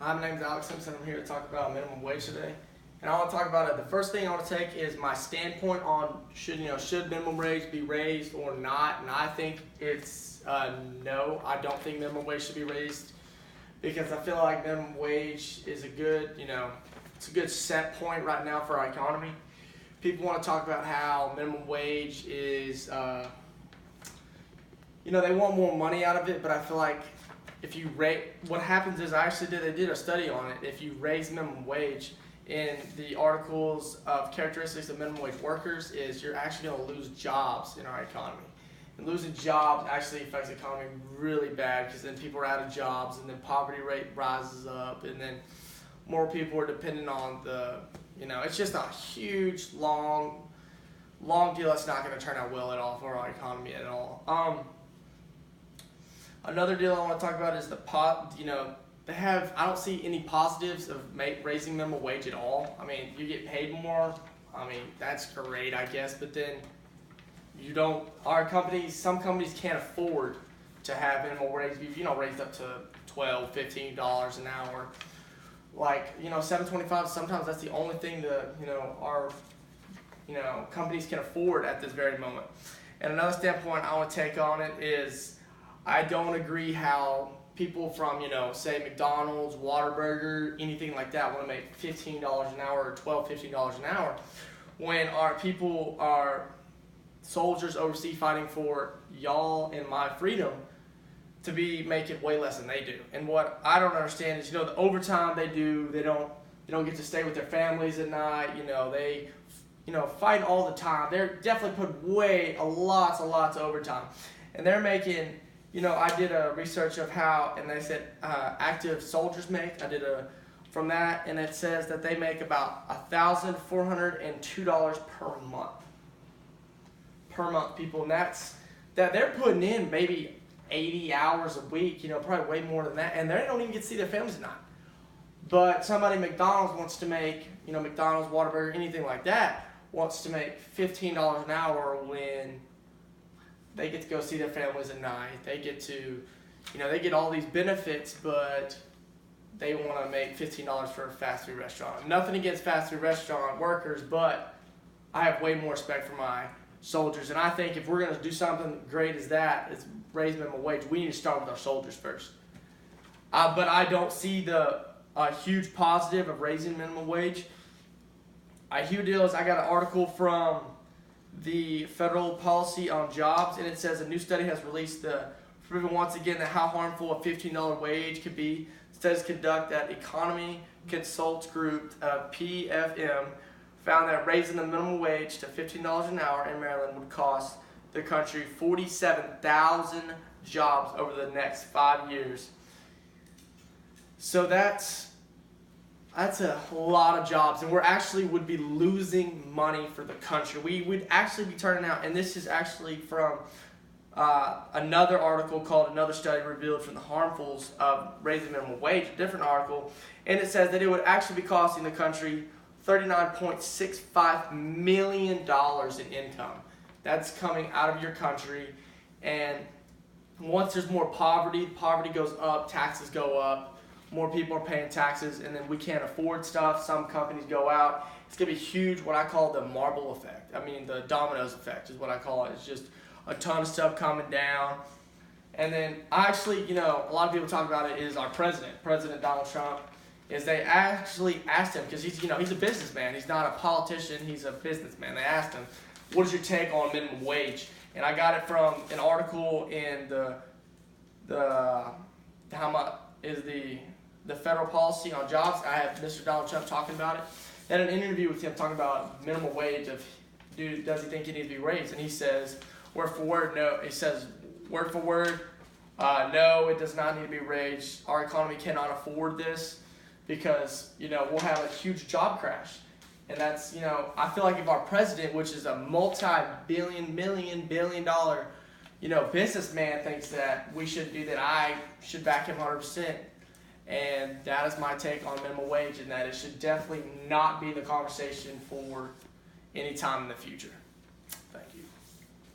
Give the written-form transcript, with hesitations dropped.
Hi, my name is Alex Simpson. I'm here to talk about minimum wage today. And I want to talk about it. The first thing I want to take is my standpoint on should minimum wage be raised or not. And I think it's no. I don't think minimum wage should be raised because I feel like minimum wage is a good, it's a good set point right now for our economy. People want to talk about how minimum wage is, they want more money out of it, but I feel like if you what happens is they did a study on it. If you raise minimum wage in the articles of characteristics of minimum wage workers, is you're actually going to lose jobs in our economy. And losing jobs actually affects the economy really bad because then people are out of jobs and then poverty rate rises up and then more people are dependent on it's just a huge, long deal that's not going to turn out well at all for our economy at all. Another deal I want to talk about is I don't see any positives of raising minimum wage at all. I mean, you get paid more. I mean, that's great, I guess, but then some companies can't afford to have minimum wage, raised up to $12, $15 an hour. Like, $7.25, sometimes that's the only thing that, our, companies can afford at this very moment. And another standpoint I want to take on it is I don't agree how people from, say McDonald's, Whataburger, anything like that want to make $15 an hour or $12, $15 an hour when our people are soldiers overseas fighting for y'all and my freedom to be making way less than they do. And what I don't understand is, the overtime they do, they don't get to stay with their families at night, they fight all the time. They're definitely put lots of overtime. And they're making, I did a research of how, and they said active soldiers make. From that, and it says that they make about $1,402 per month. Per month, people, and that they're putting in maybe 80 hours a week, probably way more than that, and they don't even get to see their families at night. But somebody at McDonald's wants to make, McDonald's, Whataburger, anything like that, wants to make $15 an hour when they get to go see their families at night. They get to, they get all these benefits, but they want to make $15 for a fast food restaurant. Nothing against fast food restaurant workers, but I have way more respect for my soldiers. And I think if we're going to do something great as that, is raise minimum wage, we need to start with our soldiers first. But I don't see the huge positive of raising minimum wage. A huge deal is I got an article from the Federal Policy on Jobs, and it says a new study has released proving once again that how harmful a $15 wage could be. Studies conducted at Economy Consults Group, PFM, found that raising the minimum wage to $15 an hour in Maryland would cost the country 47,000 jobs over the next 5 years. So that's a lot of jobs, and would be losing money for the country. We would actually be turning out, and this is actually from another article called Another Study Revealed from the Harmfuls of Raising Minimum Wage, a different article, and it says that it would actually be costing the country $39.65 million in income. That's coming out of your country, and once there's more poverty goes up, taxes go up, more people are paying taxes, and then we can't afford stuff. Some companies go out. It's going to be huge, what I call the marble effect. The dominoes effect is what I call it. It's just a ton of stuff coming down. And then a lot of people talk about it is our President Donald Trump, is they actually asked him, because he's a businessman. He's not a politician. He's a businessman. They asked him, what is your take on minimum wage? And I got it from an article in the Federal Policy on Jobs. I have Mr. Donald Trump talking about it. They had an interview with him talking about minimum wage does he think it needs to be raised? And he says, word for word, no. He says, word for word, no, it does not need to be raised. Our economy cannot afford this because, we'll have a huge job crash. And that's, I feel like if our president, which is a multi-billion dollar, businessman, thinks that we should do that, I should back him 100%. And that is my take on minimum wage, and that it should definitely not be the conversation for any time in the future.